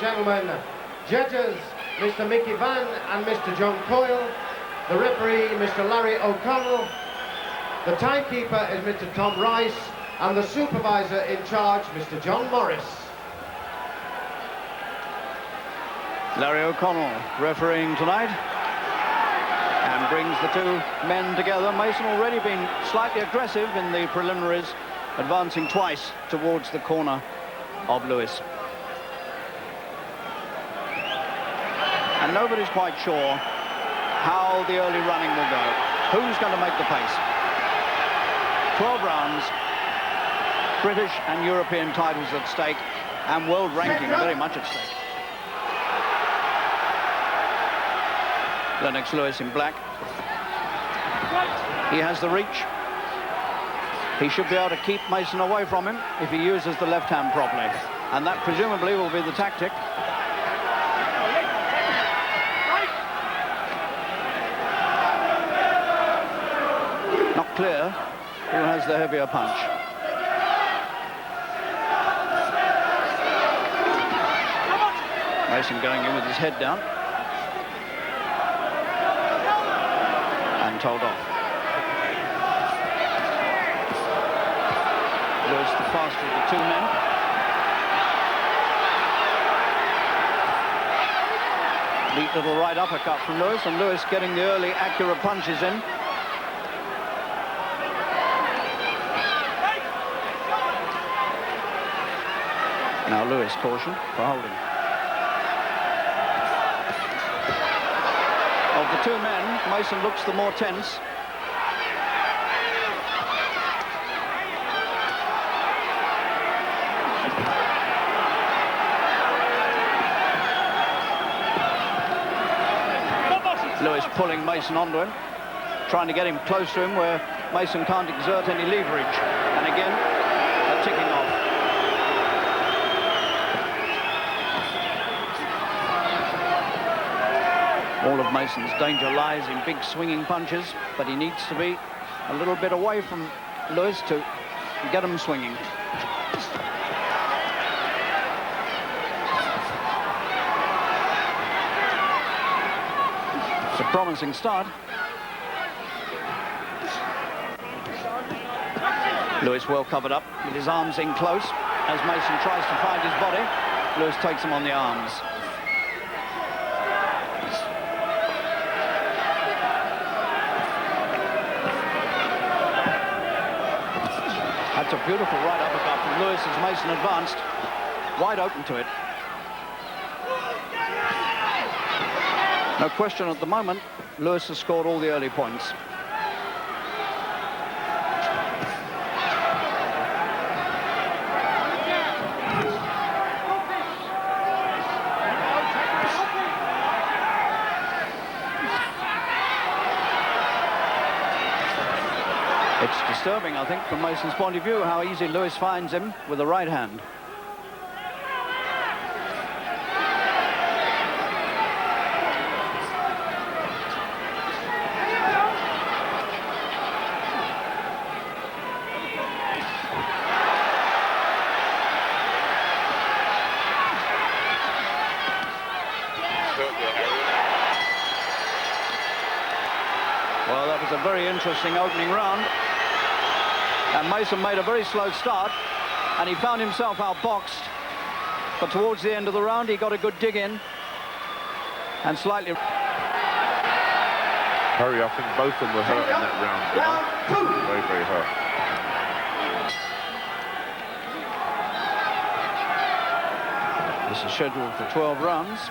gentlemen. Judges, Mr. Mickey Van and Mr. John Coyle. The referee, Mr. Larry O'Connell. The timekeeper is Mr. Tom Rice. And the supervisor in charge, Mr. John Morris. Larry O'Connell refereeing tonight and brings the two men together. Mason already been slightly aggressive in the preliminaries, advancing twice towards the corner of Lewis. And nobody's quite sure how the early running will go. Who's going to make the pace? 12 rounds, British and European titles at stake, and world ranking very much at stake. Lennox Lewis in black. He has the reach. He should be able to keep Mason away from him if he uses the left hand properly. And that presumably will be the tactic. Not clear who has the heavier punch. Mason going in with his head down. And told off. Lewis the faster of the two men. Neat little right uppercut from Lewis, and Lewis getting the early accurate punches in. Now Lewis caution for holding. Of the two men, Mason looks the more tense. Lewis pulling Mason onto him, trying to get him close to him where Mason can't exert any leverage. And again, a ticking off. All of Mason's danger lies in big swinging punches, but he needs to be a little bit away from Lewis to get him swinging. It's a promising start. Lewis well covered up with his arms in close. As Mason tries to find his body, Lewis takes him on the arms. That's a beautiful right uppercut from Lewis as Mason advanced, wide open to it. No question at the moment, Lewis has scored all the early points. It's disturbing, I think, from Mason's point of view, how easy Lewis finds him with the right hand. Well, that was a very interesting opening round. And Mason made a very slow start, and he found himself outboxed. But towards the end of the round, he got a good dig in, and slightly... Harry, I think both of them were hurt in that round. Very, very hurt. This is scheduled for 12 rounds.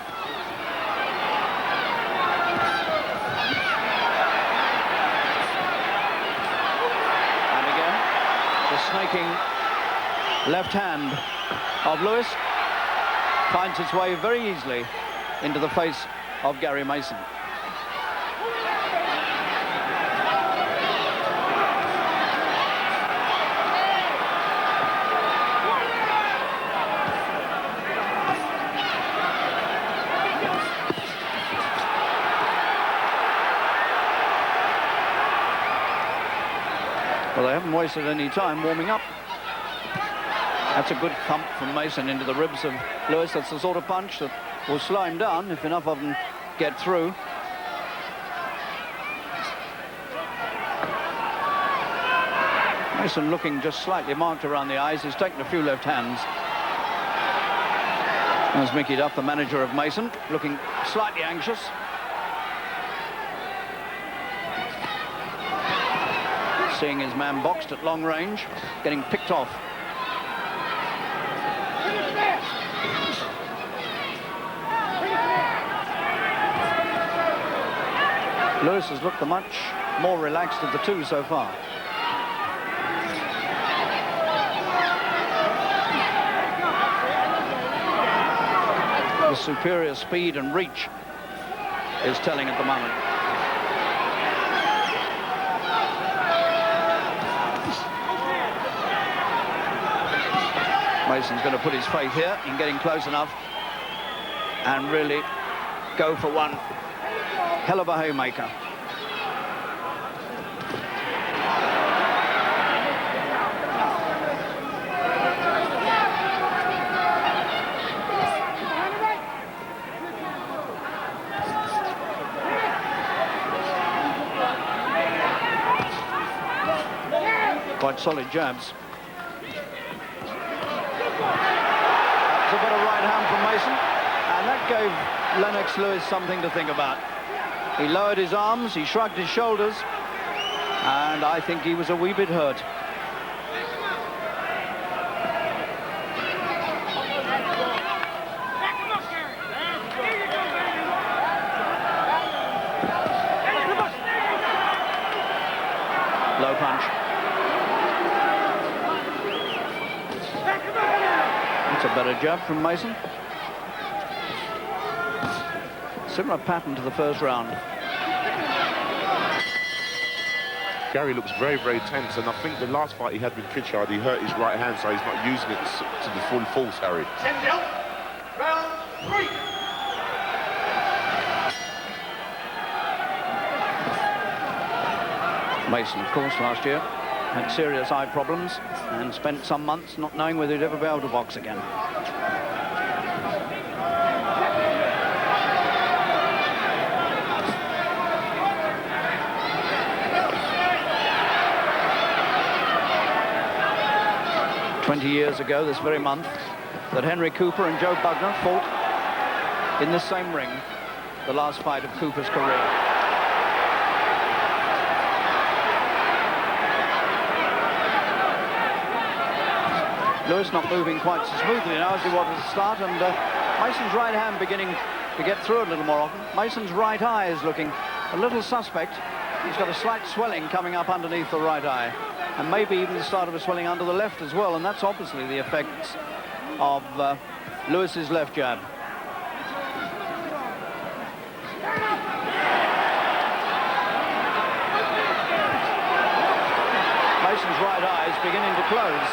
Snaking left hand of Lewis finds its way very easily into the face of Gary Mason. Well, they haven't wasted any time warming up. That's a good thump from Mason into the ribs of Lewis. That's the sort of punch that will slow him down if enough of them get through. Mason looking just slightly marked around the eyes. He's taken a few left hands. There's Mickey Duff, the manager of Mason, looking slightly anxious. Seeing his man boxed at long range, getting picked off. Lewis has looked the much more relaxed of the two so far. The superior speed and reach is telling at the moment. Mason's going to put his faith here in getting close enough and really go for one hell of a haymaker. Quite solid jabs. That's a bit of right hand from Mason, and that gave Lennox Lewis something to think about. He lowered his arms, he shrugged his shoulders, and I think he was a wee bit hurt. Low punch. That's a better jab from Mason. Similar pattern to the first round. Gary looks very, very tense, and I think the last fight he had with Pritchard, he hurt his right hand, so he's not using it to the full force, Harry. Round 3. Mason, of course, last year had serious eye problems and spent some months not knowing whether he'd ever be able to box again. Years ago, this very month, that Henry Cooper and Joe Bugner fought in this same ring, the last fight of Cooper's career. Lewis not moving quite so smoothly now as he was at the start, and Mason's right hand beginning to get through a little more often. Mason's right eye is looking a little suspect. He's got a slight swelling coming up underneath the right eye, and maybe even the start of a swelling under the left as well, and that's obviously the effects of Lewis's left jab. Mason's right eye is beginning to close.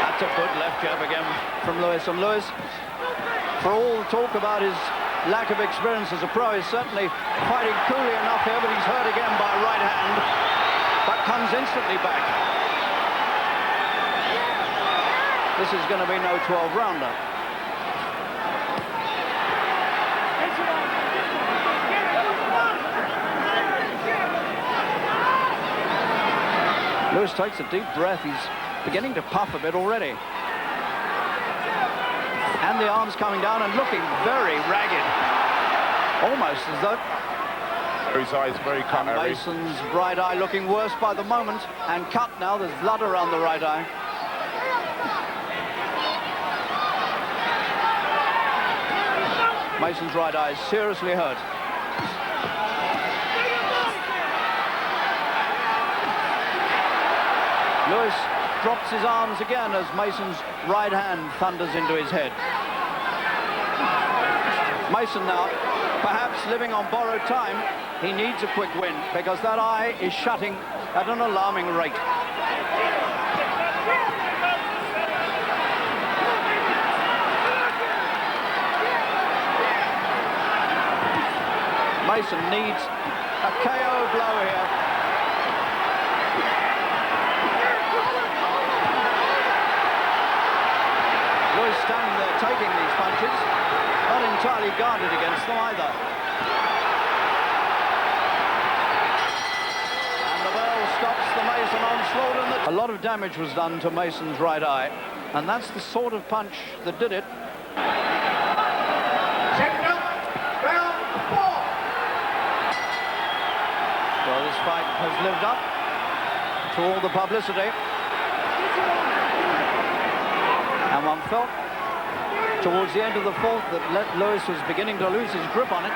That's a good left jab again from Lewis, and Lewis, for all the talk about his lack of experience as a pro, is certainly fighting coolly enough here, but he's hurt again by right hand, but comes instantly back. This is going to be no 12-rounder. Lewis takes a deep breath. He's beginning to puff a bit already. And the arms coming down and looking very ragged. Almost as though... His eye is very cut, Harry. Mason's right eye looking worse by the moment, and cut now. There's blood around the right eye. Mason's right eye is seriously hurt. Lewis drops his arms again as Mason's right hand thunders into his head. Mason now, perhaps living on borrowed time. He needs a quick win because that eye is shutting at an alarming rate. Mason needs a KO blow here. Lewis standing there taking these punches, not entirely guarded against them either. And the bell stops the Mason onslaught, and a lot of damage was done to Mason's right eye, and that's the sort of punch that did it. Well, this fight has lived up to all the publicity. And one felt towards the end of the fourth that Lewis was beginning to lose his grip on it.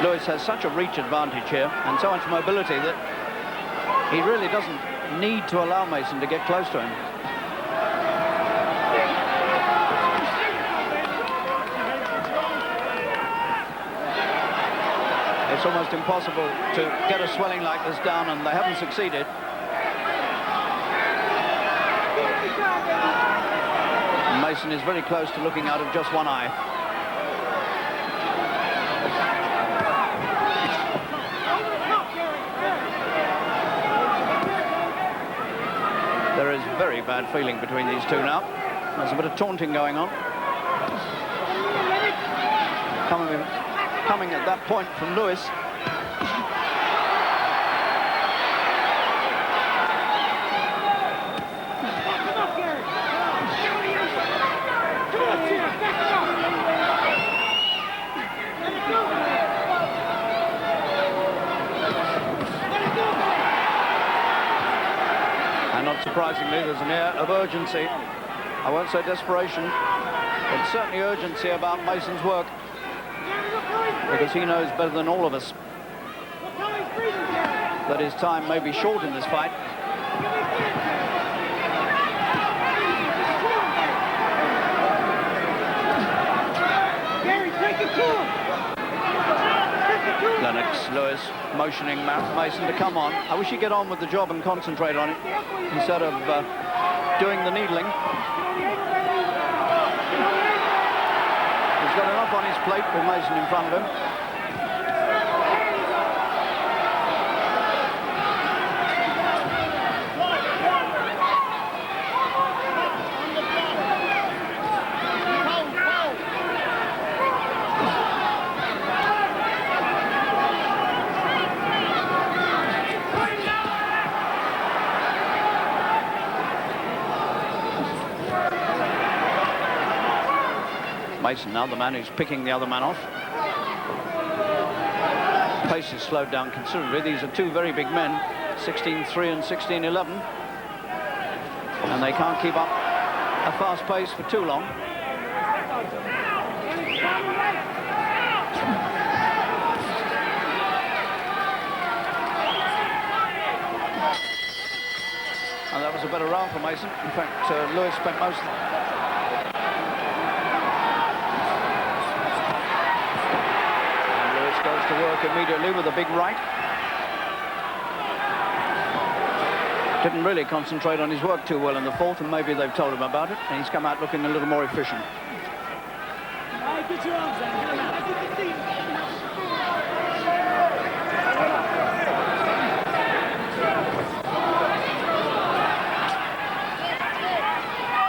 Lewis has such a reach advantage here and so much mobility that he really doesn't need to allow Mason to get close to him. It's almost impossible to get a swelling like this down, and they haven't succeeded. Mason is very close to looking out of just one eye. There is very bad feeling between these two now. There's a bit of taunting going on. Coming at that point from Lewis. And not surprisingly, there's an air of urgency. I won't say desperation, but certainly urgency about Mason's work, because he knows better than all of us that his time may be short in this fight. Lennox, Lewis motioning Mason to come on. I wish he'd get on with the job and concentrate on it instead of doing the needling. He's got enough on his plate with Mason in front of him. Mason now the man who's picking the other man off. Pace is slowed down considerably. These are two very big men, 16-3 and 16-11. And they can't keep up a fast pace for too long. And that was a better round for Mason. In fact, Lewis spent most of goes to work immediately with a big right. Didn't really concentrate on his work too well in the fourth, and maybe they've told him about it, and he's come out looking a little more efficient.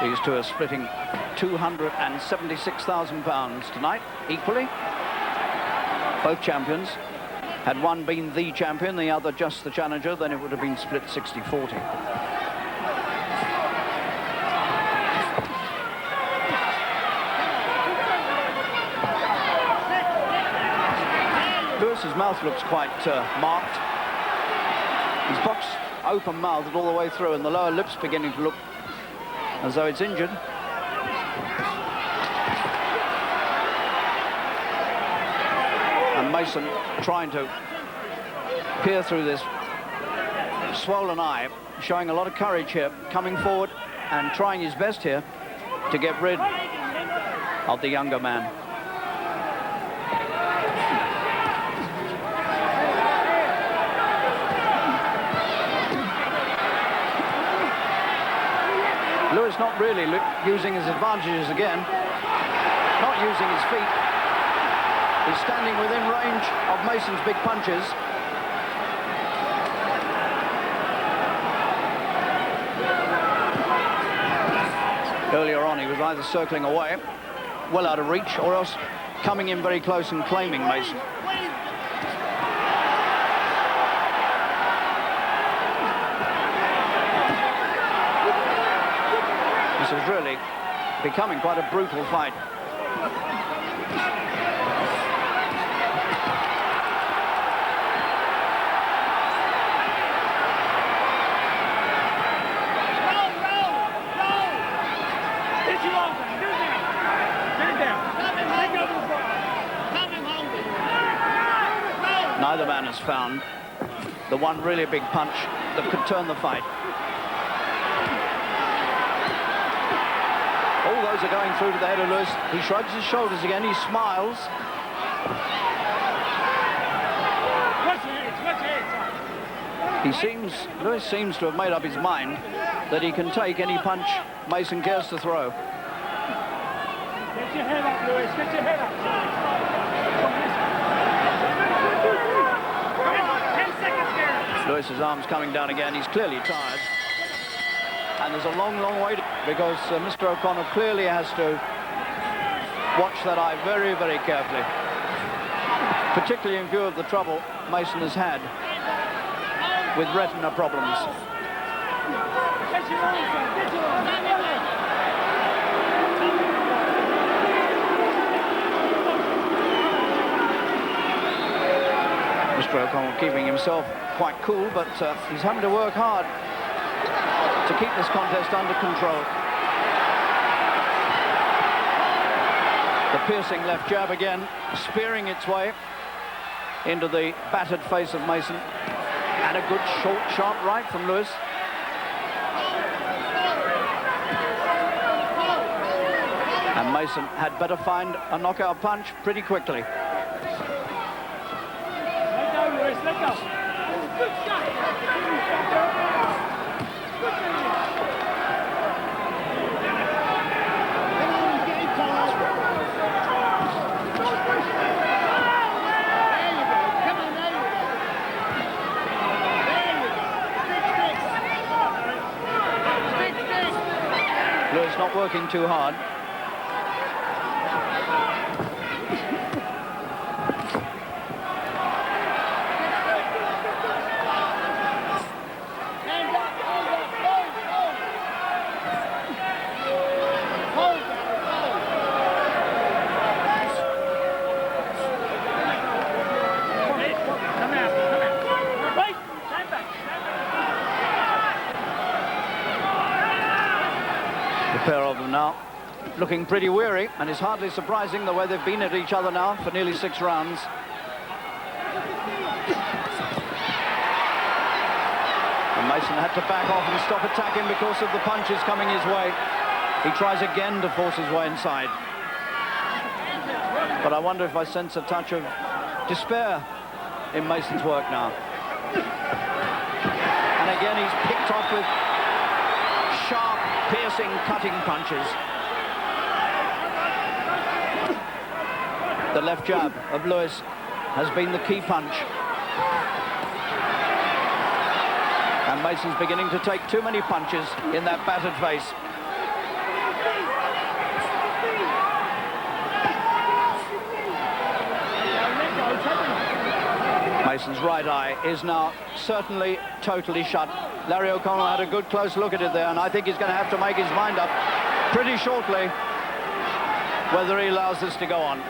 These two are splitting £276,000 tonight, equally. Both champions. Had one been the champion, the other just the challenger, then it would have been split 60-40. Lewis's mouth looks quite marked. He's boxed open-mouthed all the way through, and the lower lip's beginning to look as though it's injured. And Mason trying to peer through this swollen eye, showing a lot of courage here, coming forward and trying his best here to get rid of the younger man. Lewis not really using his advantages again. Not using his feet. He's standing within range of Mason's big punches. Earlier on, he was either circling away, well out of reach, or else coming in very close and claiming Mason. This is really becoming quite a brutal fight. Neither man has found the one really big punch that could turn the fight. All those are going through to the head of Lewis. He shrugs his shoulders again, he smiles. Lewis seems to have made up his mind that he can take any punch Mason cares to throw. Get your head up, Lewis, get your head up. 10 seconds here. Lewis's arm's coming down again, he's clearly tired. And there's a long, long way to, because Mr. O'Connell clearly has to watch that eye very, very carefully. Particularly in view of the trouble Mason has had with retina problems. Get your arms up, get your arms up. Mr. O'Connell keeping himself quite cool, but he's having to work hard to keep this contest under control. The piercing left jab again, spearing its way into the battered face of Mason. And a good short, sharp right from Lewis. And Mason had better find a knockout punch pretty quickly. Let go, Lewis, let go. Good shot. Lewis not working too hard. The pair of them now looking pretty weary, and it's hardly surprising the way they've been at each other now for nearly 6 rounds. And Mason had to back off and stop attacking because of the punches coming his way. He tries again to force his way inside. But I wonder if I sense a touch of despair in Mason's work now. And again he's picked off with sharp, piercing, cutting punches. The left jab of Lewis has been the key punch. And Mason's beginning to take too many punches in that battered face. Mason's right eye is now certainly totally shut. Larry O'Connell had a good close look at it there, and I think he's going to have to make his mind up pretty shortly whether he allows this to go on.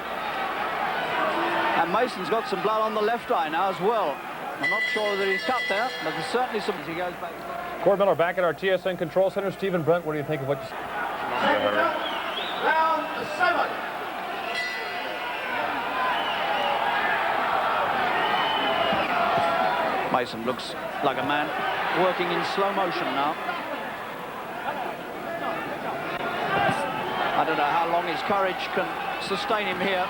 And Mason's got some blood on the left eye now as well. I'm not sure that he's cut there, but there's certainly some as he goes back. Cord Miller back at our TSN Control Center. Stephen Brent, what do you think of what you see? Round 7. Mason looks like a man working in slow motion now. I don't know how long his courage can sustain him here.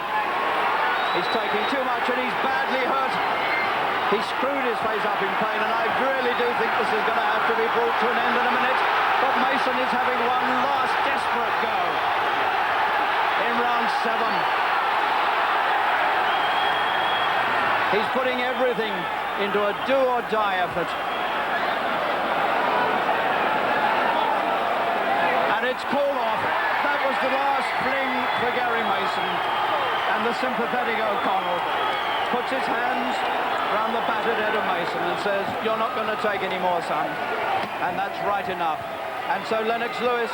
He's taking too much and he's badly hurt. He screwed his face up in pain, and I really do think this is going to have to be brought to an end in a minute. But Mason is having one last desperate go in round 7. He's putting everything into a do-or-die effort. And it's called off. That was the last fling for Gary Mason. And the sympathetic O'Connell puts his hands round the battered head of Mason and says, "You're not going to take any more, son." And that's right enough. And so Lennox Lewis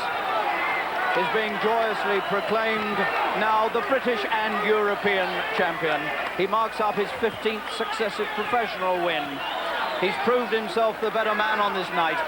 is being joyously proclaimed now the British and European champion. He marks up his 15th successive professional win. He's proved himself the better man on this night.